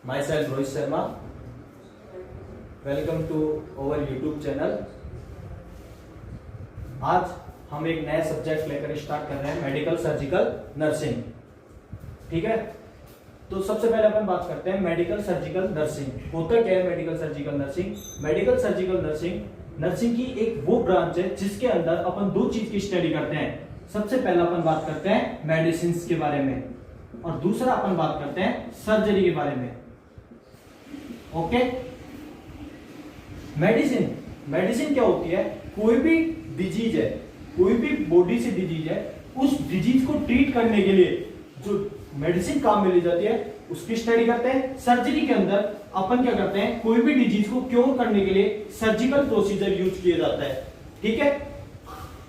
Myself Rohit Sharma. Welcome to our YouTube channel. आज हम एक नया सब्जेक्ट लेकर स्टार्ट कर रहे हैं, मेडिकल सर्जिकल नर्सिंग। ठीक है, तो सबसे पहले अपन बात करते हैं मेडिकल सर्जिकल नर्सिंग। होता क्या है medical surgical nursing? Medical surgical nursing की एक वो ब्रांच है जिसके अंदर अपन दो चीज की स्टडी करते हैं। सबसे पहले अपन बात करते हैं मेडिसिन के बारे में और दूसरा अपन बात करते हैं सर्जरी के बारे में। ओके, मेडिसिन क्या होती है? कोई भी डिजीज है, कोई भी बॉडी से डिजीज है, उस डिजीज को ट्रीट करने के लिए जो मेडिसिन काम में ली जाती है उसकी स्टडी करते हैं। सर्जरी के अंदर अपन क्या करते हैं? कोई भी डिजीज को क्योर करने के लिए सर्जिकल प्रोसीजर यूज किया जाता है। ठीक है,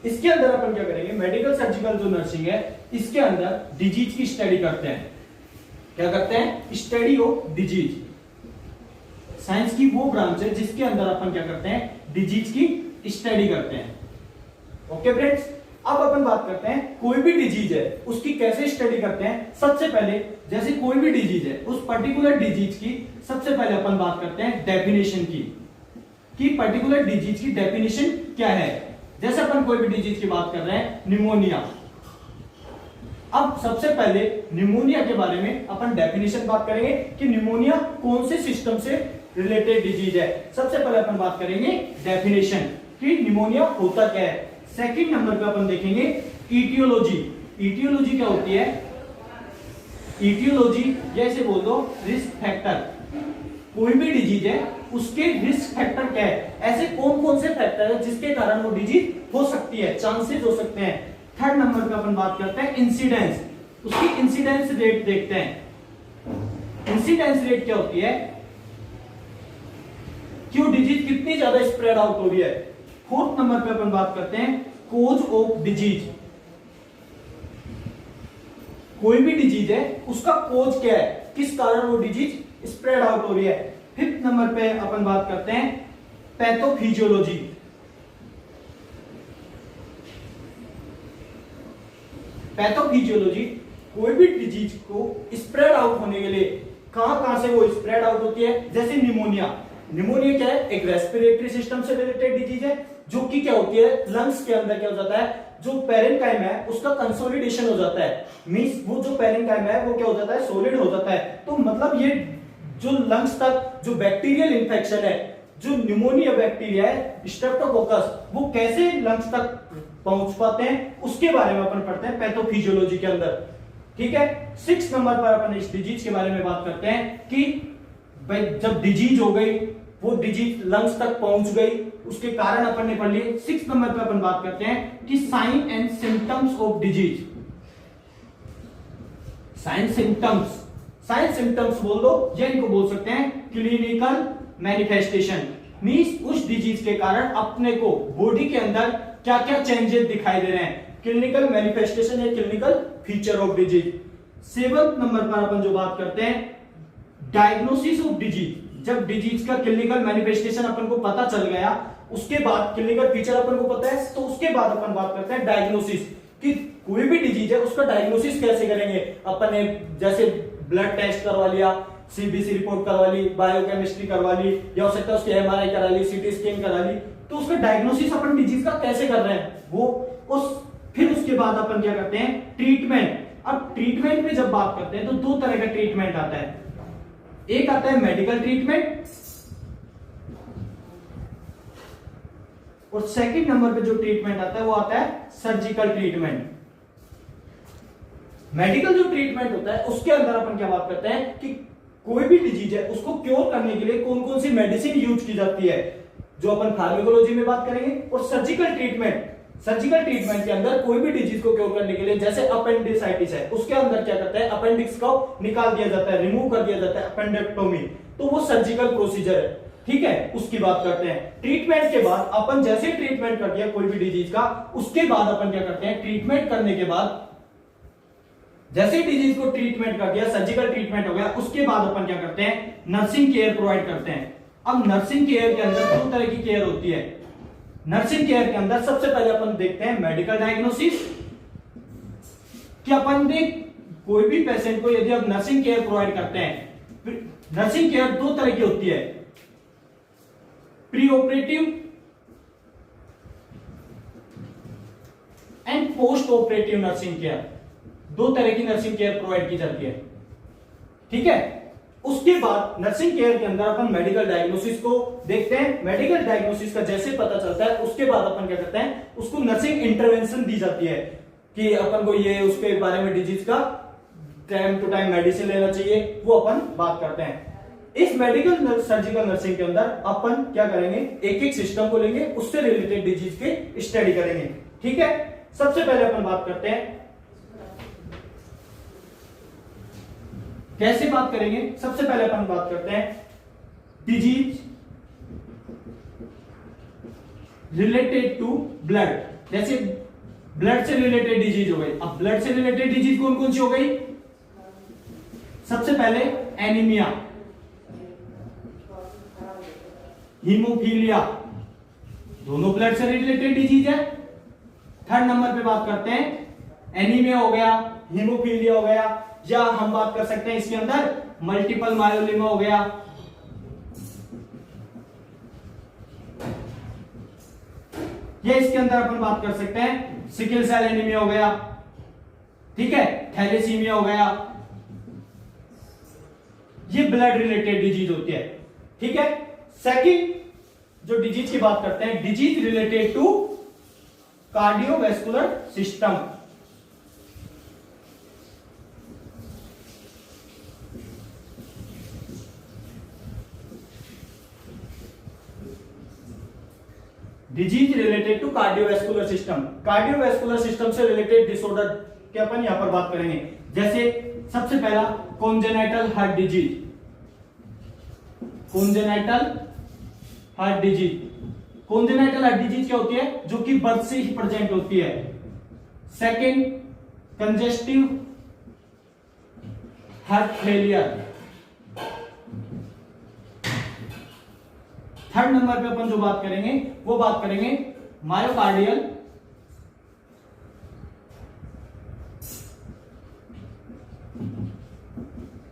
इसके अंदर अपन क्या करेंगे? मेडिकल सर्जिकल जो नर्सिंग है इसके अंदर डिजीज की स्टडी करते हैं। क्या करते हैं? Study of disease. साइंस की वो ब्रांच है जिसके अंदर अपन क्या करते हैं? डिजीज की स्टडी करते हैं। ओके फ्रेंड्स, अब अपन बात करते हैं कोई भी डिजीज है उसकी कैसे स्टडी करते हैं। सबसे पहले जैसे कोई भी डिजीज है उस पर्टिकुलर डिजीज की सबसे पहले अपन बात करते हैं डेफिनेशन की, कि पर्टिकुलर डिजीज की डेफिनेशन क्या है। जैसे अपन कोई भी डिजीज की बात कर रहे हैं, निमोनिया। अब सबसे पहले निमोनिया के बारे में अपन डेफिनेशन बात करेंगे कि निमोनिया कौन से सिस्टम से रिलेटेड डिजीज है। सबसे पहले अपन बात करेंगे डेफिनेशन कि निमोनिया होता क्या है। सेकंड नंबर पे अपन देखेंगे ईटियोलॉजी। ईटियोलॉजी क्या होती है? ईटियोलॉजी जैसे बोल दो रिस्क फैक्टर। कोई भी डिजीज है उसके रिस्क फैक्टर क्या है, ऐसे कौन कौन से फैक्टर है जिसके कारण वो डिजीज हो सकती है, चांसेस हो सकते हैं। थर्ड नंबर पे अपन बात करते हैं इंसिडेंस। उसकी इंसिडेंस रेट देखते हैं। इंसिडेंस रेट क्या होती है कि वो डिजीज कितनी ज्यादा स्प्रेड आउट हो रही है। फोर्थ नंबर पे अपन बात करते हैं कोज ऑफ डिजीज। कोई भी डिजीज है उसका कोज क्या है, किस कारण वो डिजीज स्प्रेड आउट हो रही है। फिफ्थ नंबर पे अपन बात करते हैं पैथोफिजियोलॉजी। पैथोफिजियोलॉजी कोई भी डिजीज को स्प्रेड आउट होने के लिए कहां से वो स्प्रेड आउट होती है। जैसे निमोनिया। निमोनिया क्या है? एक रेस्पिरेटरी सिस्टम से रिलेटेड डिजीज है जो कि क्या होती है, लंग्स के अंदर क्या हो जाता है, जो पेरेन्काइम है उसका कंसोलिडेशन हो जाता है। मींस वो जो पेरेन्काइम है वो क्या हो जाता है, सॉलिड हो जाता है। तो मतलब ये जो लंग्स तक जो बैक्टीरियल इंफेक्शन है, जो निमोनिया बैक्टीरिया है स्ट्रेप्टोकोकस, वो कैसे लंग्स तक पहुंच पाते हैं उसके बारे में अपन पढ़ते हैं पैथोफिजियोलॉजी के अंदर। ठीक है, 6 नंबर पर अपन इस डिजीज के बारे में बात करते हैं कि भाई जब डिजीज हो गई, वो डिजीज लंग्स तक पहुंच गई, उसके कारण अपन ने पढ़ लिए। 6 नंबर पे अपन बात करते हैं कि sign and symptoms of disease. Sign symptoms बोल दो या इनको बोल सकते हैं क्लिनिकल मैनिफेस्टेशन। मींस उस डिजीज के कारण अपने को बॉडी के अंदर क्या क्या चेंजेस दिखाई दे रहे हैं, क्लिनिकल मैनिफेस्टेशन या clinical feature of disease. 7 number पर अपन जो बात करते हैं डायग्नोसिस ऑफ डिजीज। जब डिजीज का क्लिनिकल मैनिफेस्टेशन अपन को पता चल गया, उसके बाद क्लिनिकल फीचर अपन को पता है, तो उसके बाद अपन बात करते हैं डायग्नोसिस कि कोई भी डिजीज है उसका डायग्नोसिस कैसे करेंगे। अपन ने जैसे ब्लड टेस्ट करवा लिया, सीबीसी रिपोर्ट करवा ली, बायोकेमिस्ट्री करवा ली, या हो सकता है उसकी एमआरआई करा ली, सीटी स्कैन करा ली, तो उसका डायग्नोसिस अपन डिजीज का कैसे कर रहे हैं वो फिर उसके बाद अपन क्या करते हैं, ट्रीटमेंट। अब ट्रीटमेंट में जब बात करते हैं तो दो तरह का ट्रीटमेंट आता है। एक आता है मेडिकल ट्रीटमेंट और सेकंड नंबर पे जो ट्रीटमेंट आता है वो आता है सर्जिकल ट्रीटमेंट। मेडिकल जो ट्रीटमेंट होता है उसके अंदर अपन क्या बात करते हैं कि कोई भी डिजीज है उसको क्योर करने के लिए कौन कौन सी मेडिसिन यूज की जाती है, जो अपन फार्माकोलॉजी में बात करेंगे। और सर्जिकल ट्रीटमेंट के अंदर कोई भी डिजीज को क्योर करने के लिए, जैसे अपेंडिसाइटिस है, उसके अंदर क्या करते हैं, अपेंडिक्स को निकाल दिया जाता है, रिमूव कर दिया जाता है, अपेंडेक्टोमी। तो वो सर्जिकल प्रोसीजर है। ठीक है, उसकी बात करते हैं। ट्रीटमेंट के बाद अपन जैसे ट्रीटमेंट कर दिया कोई भी डिजीज का, उसके बाद अपन क्या करते हैं, ट्रीटमेंट करने के बाद जैसे डिजीज को ट्रीटमेंट कर दिया, सर्जिकल ट्रीटमेंट हो गया, उसके बाद अपन क्या करते हैं, नर्सिंग केयर प्रोवाइड करते हैं। अब नर्सिंग केयर के अंदर दो तरह की केयर होती है। नर्सिंग केयर के अंदर सबसे पहले अपन देखते हैं मेडिकल डायग्नोसिस, कि अपन देख कोई भी पेशेंट को यदि आप नर्सिंग केयर प्रोवाइड करते हैं, नर्सिंग केयर दो तरह की होती है, pre operative and post operative nursing care. दो तरह की नर्सिंग केयर प्रोवाइड की जाती है, ठीक है। उसके बाद नर्सिंग केयर के अंदर अपन मेडिकल डायग्नोसिस को देखते हैं। मेडिकल डायग्नोसिस का जैसे पता चलता है उसके बाद अपन क्या करते हैं, उसको नर्सिंग इंटरवेंशन दी जाती है कि अपन को ये उसके बारे में डिजीज का टाइम टू टाइम मेडिसिन लेना चाहिए, वो अपन बात करते हैं। इस मेडिकल सर्जिकल नर्सिंग के अंदर अपन क्या करेंगे, एक एक सिस्टम को लेंगे, उससे रिलेटेड डिजीज के स्टडी करेंगे, ठीक है। सबसे पहले अपन बात करते हैं, कैसे बात करेंगे। सबसे पहले अपन बात करते हैं डिजीज रिलेटेड टू ब्लड। जैसे ब्लड से रिलेटेड डिजीज हो गई। अब ब्लड से रिलेटेड डिजीज कौन कौन सी हो गई, सबसे पहले एनीमिया, हीमोफीलिया, दोनों ब्लड से रिलेटेड डिजीज है। थर्ड नंबर पे बात करते हैं एनीमिया हो गया, हीमोफीलिया हो गया, या हम बात कर सकते हैं इसके अंदर मल्टीपल मायोलिमा हो गया, ये इसके अंदर अपन बात कर सकते हैं सिकल सेल एनीमिया हो गया, ठीक है, थैलेसीमिया हो गया। ये ब्लड रिलेटेड डिजीज होती है, ठीक है। सेकंड जो डिजीज की बात करते हैं, disease related to cardiovascular system. Disease related to cardiovascular system. Cardiovascular system से रिलेटेड डिसऑर्डर के अपन यहां पर बात करेंगे। जैसे सबसे पहला congenital heart disease, congenital heart disease. Congenital heart disease क्या होती है, जो कि बर्थ से ही प्रेजेंट होती है। Second congestive heart failure. Third number पे अपन जो बात करेंगे वो बात करेंगे मायोकार्डियल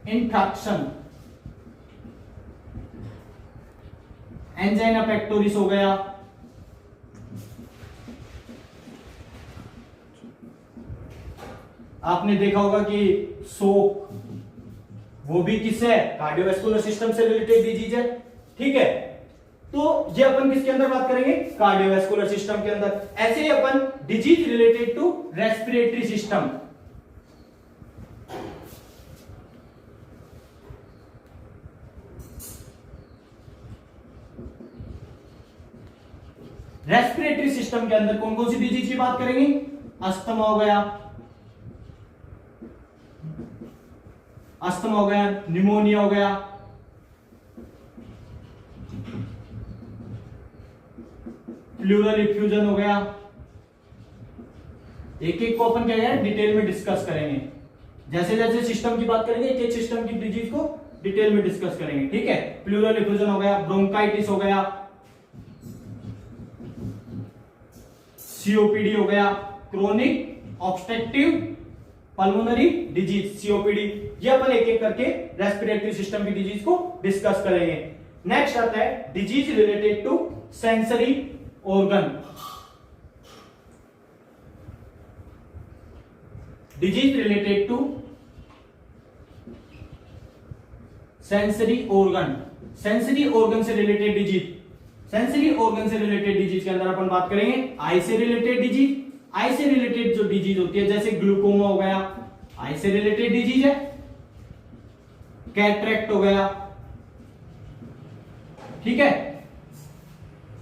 इंफ्रैक्शन। एंजाइना पेक्टोरिस हो गया, आपने देखा होगा कि शोक, वो भी किससे है, कार्डियोवैस्कुलर सिस्टम से रिलेटेड डिजीज है, ठीक है। तो ये अपन किसके अंदर बात करेंगे, कार्डियोवैस्कुलर सिस्टम के अंदर। ऐसे ही अपन disease related to respiratory system, respiratory system के अंदर कौन कौन सी डिजीज की बात करेंगे, अस्थमा हो गया, अस्थमा हो गया, निमोनिया हो गया, प्लूरल इफ्यूजन हो गया। एक एक को अपन क्या है डिटेल में डिस्कस करेंगे। जैसे जैसे सिस्टम की बात करेंगे एक एक सिस्टम की डिजीज को डिटेल में डिस्कस करेंगे, ठीक है। प्लूरल इफ्यूजन हो गया, ब्रोंकाइटिस हो गया, सीओपीडी हो गया, chronic obstructive pulmonary disease, COPD. ये अपन एक एक करके रेस्पिरेटरी सिस्टम की डिजीज को डिस्कस करेंगे। नेक्स्ट आता है disease related to sensory organ. Disease related to sensory organ. Sensory organ से रिलेटेड डिजीज, सेंसरी ऑर्गन से रिलेटेड डिजीज के अंदर अपन बात करेंगे आई से रिलेटेड डिजीज। आई से रिलेटेड जो डिजीज होती है जैसे ग्लूकोमा हो गया, आई से रिलेटेड डिजीज है। कैटरेक्ट हो गया, ठीक है।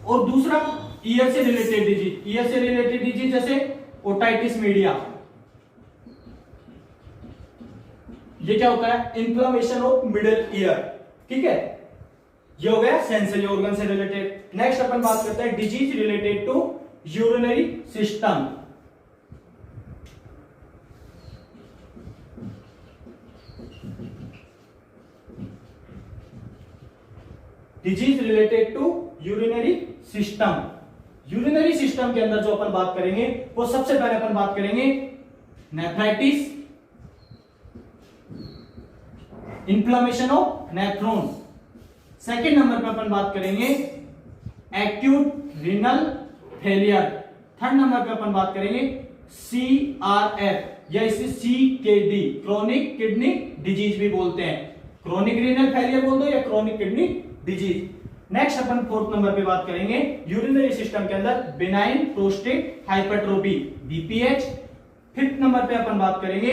और दूसरा ईयर से रिलेटेड डिजीज, ईयर से रिलेटेड डिजीज जैसे ओटाइटिस मीडिया। ये क्या होता है, इन्फ्लेमेशन ऑफ मिडिल ईयर, ठीक है। ये हो गया सेंसरी ऑर्गन से रिलेटेड। नेक्स्ट अपन बात करते हैं disease related to urinary system. Disease related to urinary system. Urinary system के अंदर जो अपन बात करेंगे वो सबसे पहले अपन बात करेंगे nephritis, inflammation of nephrons. Second number पे अपन बात करेंगे acute renal failure. Third number पे अपन बात करेंगे CRF या इसे CKD, क्रोनिक किडनी डिजीज भी बोलते हैं। क्रोनिक रीनल फेलियर बोल दो या क्रोनिक किडनी डिजीज। नेक्स्ट अपन फोर्थ नंबर पे बात करेंगे यूरिनरी सिस्टम के अंदर benign prostate hypertrophy, BPH। Fifth number पे अपन बात करेंगे,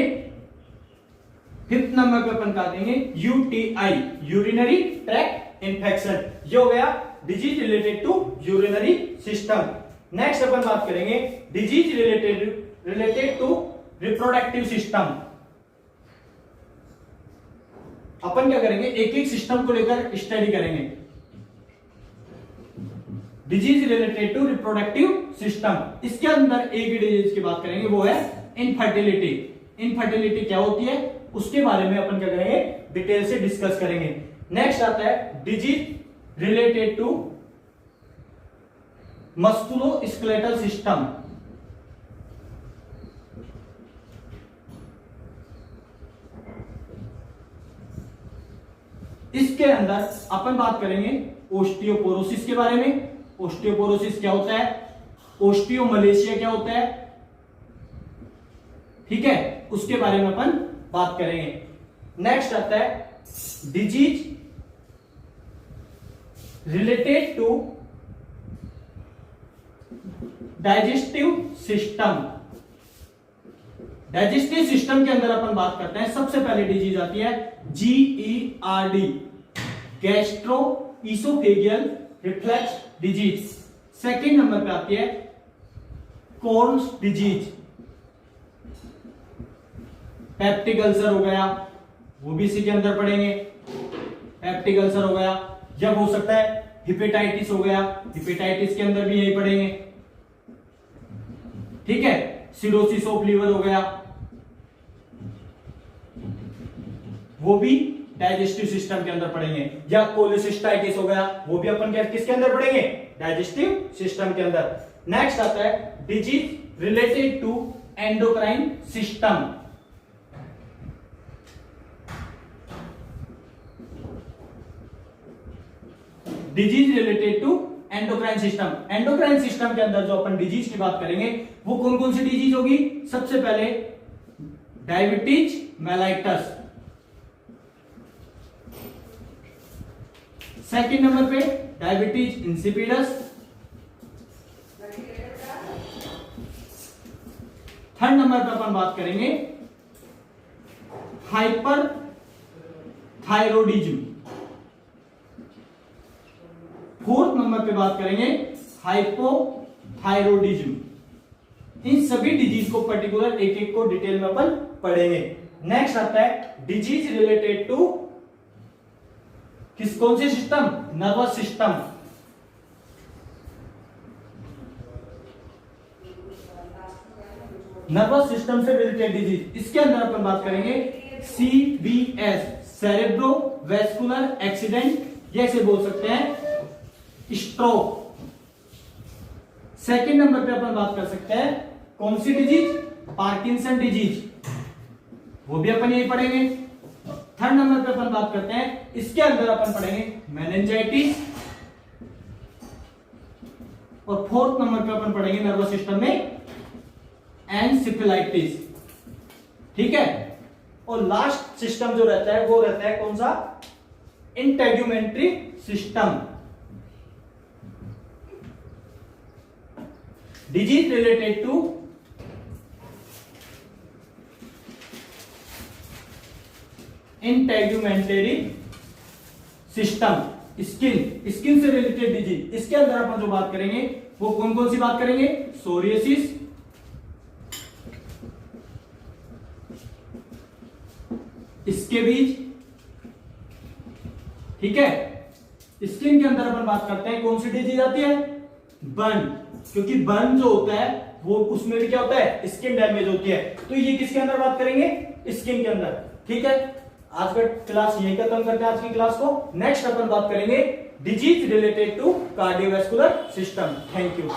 फिफ्थ नंबर पे अपन कहा देंगे UTI, यूरिनरी ट्रैक्ट इन्फेक्शन। ये हो गया disease related to urinary system. Next अपन बात करेंगे disease related to reproductive system. अपन क्या करेंगे, एक एक सिस्टम को लेकर स्टडी करेंगे। Disease related to reproductive system, इसके अंदर एक ही डिजीज की बात करेंगे, वो है इनफर्टिलिटी। इनफर्टिलिटी क्या होती है उसके बारे में अपन क्या करेंगे, डिटेल से डिस्कस करेंगे। नेक्स्ट आता है disease related to musculoskeletal system. इसके अंदर अपन बात करेंगे ओस्टियोपोरोसिस के बारे में। ओस्टियोपोरोसिस क्या होता है, ओस्टियोमलेशिया क्या होता है, ठीक है, उसके बारे में अपन बात करेंगे। नेक्स्ट आता है disease related to digestive system. Digestive system के अंदर अपन बात करते हैं, सबसे पहले डिजीज आती है GERD, gastro oesophageal reflux disease. Second number पे आती है कोल्स डिजीज, पेप्टिक अल्सर हो गया, वो भी इसी के अंदर पढ़ेंगे। पेप्टिक अल्सर हो गया, जब हो सकता है हिपेटाइटिस हो गया, हिपेटाइटिस के अंदर भी यही पढ़ेंगे, ठीक है। सिरोसिस ऑफ लीवर हो गया, वो भी डाइजेस्टिव सिस्टम के अंदर पढ़ेंगे। या कोलेसिस्टाइटिस हो गया, वो भी अपन किसके अंदर पढ़ेंगे, डाइजेस्टिव सिस्टम के अंदर। नेक्स्ट आता है disease related to endocrine system. Disease related to endocrine system. Endocrine system के अंदर जो अपन डिजीज की बात करेंगे वो कौन कौन सी डिजीज होगी, सबसे पहले डायबिटीज मेलाइटस। सेकंड नंबर पे डायबिटीज इंसिपिडस। थर्ड नंबर पे अपन बात करेंगे हाइपर थायरोडिज्म। फोर्थ नंबर पे बात करेंगे हाइपोथायरोडिज्म। इन सभी डिजीज को पर्टिकुलर एक एक को डिटेल में अपन पढ़ेंगे। नेक्स्ट आता है डिजीज रिलेटेड टू कौन से system, nervous system. Nervous system से रिलेटेड डिजीज, इसके अंदर अपन बात करेंगे CVS, सेरेब्रोवैस्कुलर एक्सीडेंट, ये बोल सकते हैं स्ट्रोक। सेकंड नंबर पे अपन बात कर सकते हैं कौन सी डिजीज, पार्किंसन डिजीज, वो भी अपन यही पढ़ेंगे। थर्ड नंबर पे अपन बात करते हैं, इसके अंदर अपन पढ़ेंगे मेनिंजाइटिस। और फोर्थ नंबर पे अपन पढ़ेंगे नर्वस सिस्टम में एनसेफेलाइटिस, ठीक है। और लास्ट सिस्टम जो रहता है वो रहता है कौन सा, integumentary system. Disease related to integumentary system, skin से रिलेटेड डिजीज। इसके अंदर अपन जो बात करेंगे वो कौन कौन सी बात करेंगे, सोरियासिस, स्कैबिज, ठीक है। स्किन के अंदर अपन बात करते हैं कौन सी डिजीज आती है, बर्न, क्योंकि बर्न जो होता है वो उसमें भी क्या होता है, स्किन डैमेज होती है। तो ये किसके अंदर बात करेंगे, स्किन के अंदर, ठीक है। आज का क्लास यही खत्म करते हैं आज की क्लास को। नेक्स्ट अपन बात करेंगे disease related to cardiovascular system. Thank you.